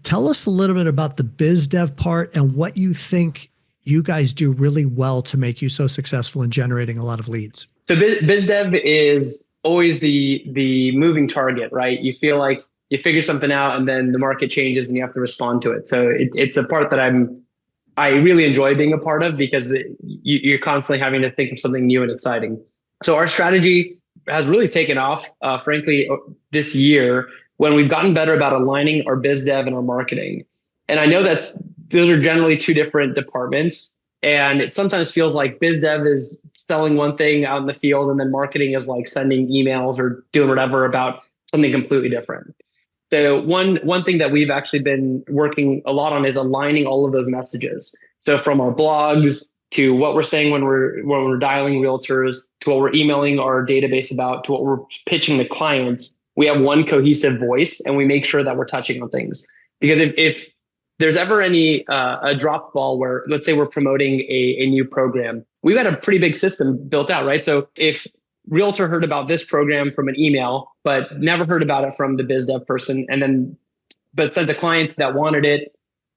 Tell us a little bit about the biz dev part and what you think you guys do really well to make you so successful in generating a lot of leads. So biz dev is always the moving target, right? You feel like you figure something out and then the market changes and you have to respond to it. So it's a part that I really enjoy being a part of because you're constantly having to think of something new and exciting. So our strategy has really taken off, frankly, this year when we've gotten better about aligning our biz dev and our marketing. And I know those are generally two different departments. And it sometimes feels like biz dev is selling one thing out in the field and then marketing is like sending emails or doing whatever about something completely different. So one thing that we've actually been working a lot on is aligning all of those messages. So from our blogs to what we're saying when we're dialing realtors, to what we're emailing our database about, to what we're pitching to clients, we have one cohesive voice and we make sure that we're touching on things. Because if there's ever any a drop ball where, let's say we're promoting a new program, we've got a pretty big system built out, right? So if realtor heard about this program from an email, but never heard about it from the biz dev person, but sent the client that wanted it,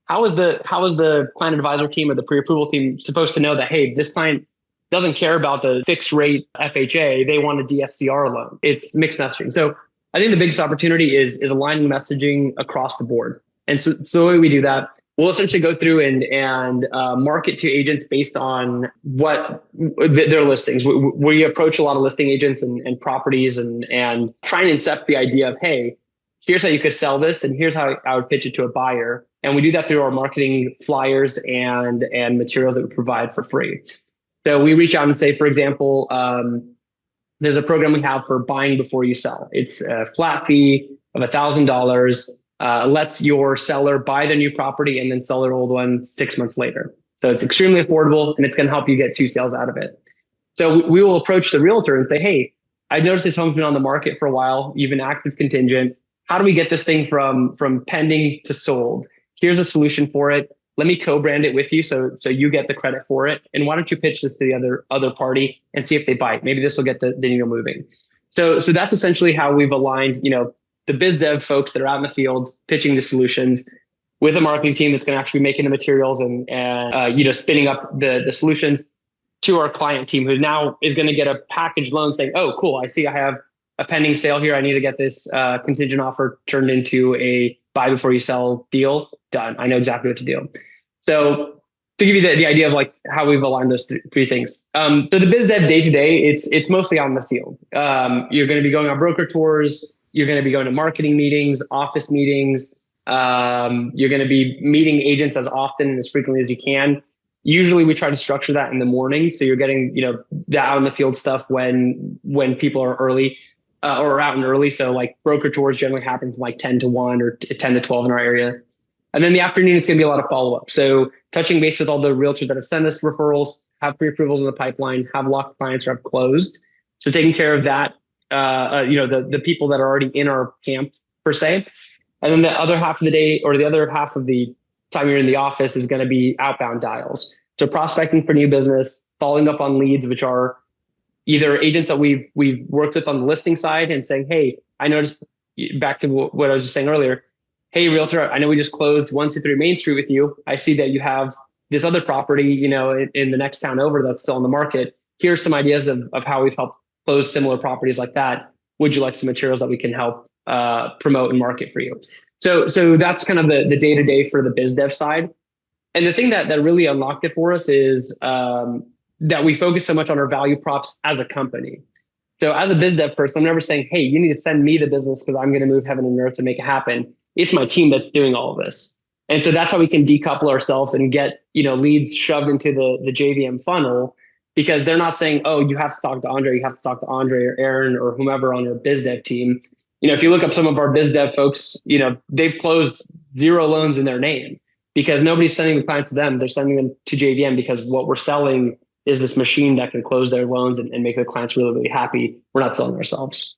how is the client advisor team or the pre-approval team supposed to know that, hey, this client doesn't care about the fixed rate FHA, they want a DSCR loan? It's mixed messaging. So I think the biggest opportunity is aligning messaging across the board. And so the way we do that, we'll essentially go through and market to agents based on what their listings. We approach a lot of listing agents and properties and try and incept the idea of, hey, here's how you could sell this and here's how I would pitch it to a buyer. And we do that through our marketing flyers and materials that we provide for free. So we reach out and say, for example, there's a program we have for buying before you sell. It's a flat fee of $1,000. Lets your seller buy their new property and then sell their old one 6 months later. So it's extremely affordable and it's going to help you get 2 sales out of it. So we will approach the realtor and say, hey, I noticed this home's been on the market for a while. You've been active contingent. How do we get this thing from pending to sold? Here's a solution for it. Let me co-brand it with you so you get the credit for it. And why don't you pitch this to the other party and see if they bite? Maybe this will get the needle moving. So that's essentially how we've aligned, the biz dev folks that are out in the field pitching the solutions with a marketing team that's going to actually be making the materials and spinning up the solutions to our client team, who now is going to get a package loan saying, oh, cool, I see I have a pending sale here. I need to get this contingent offer turned into a buy before you sell deal. Done. I know exactly what to do. So to give you the idea of like how we've aligned those three things. So the biz dev day to day, it's mostly out in the field. You're going to be going on broker tours. You're going to be going to marketing meetings, office meetings. You're going to be meeting agents as often and as frequently as you can. Usually we try to structure that in the morning. So you're getting, the out in the field stuff when people are early or out and early. So like broker tours generally happen from like 10 to 1 or 10 to 12 in our area. And then the afternoon, it's going to be a lot of follow-up. So touching base with all the realtors that have sent us referrals, have pre-approvals in the pipeline, have locked clients or have closed. So taking care of that. The people that are already in our camp per se. And then the other half of the day or the other half of the time you're in the office is going to be outbound dials. So prospecting for new business, following up on leads, which are either agents that we've worked with on the listing side and saying, hey, I noticed, back to what I was just saying earlier, hey, realtor, I know we just closed 123 Main Street with you. I see that you have this other property, in the next town over that's still on the market. Here's some ideas of how we've helped close similar properties like that. Would you like some materials that we can help promote and market for you? So that's kind of the day-to-day for the biz dev side. And the thing that really unlocked it for us is that we focus so much on our value props as a company. So as a biz dev person, I'm never saying, hey, you need to send me the business because I'm going to move heaven and earth to make it happen. It's my team that's doing all of this. And so that's how we can decouple ourselves and get, leads shoved into the JVM funnel, because they're not saying, oh, you have to talk to Andrei, or Aaron or whomever on our biz dev team. If you look up some of our biz dev folks, they've closed 0 loans in their name because nobody's sending the clients to them. They're sending them to JVM because what we're selling is this machine that can close their loans and make the clients really, really happy. We're not selling ourselves.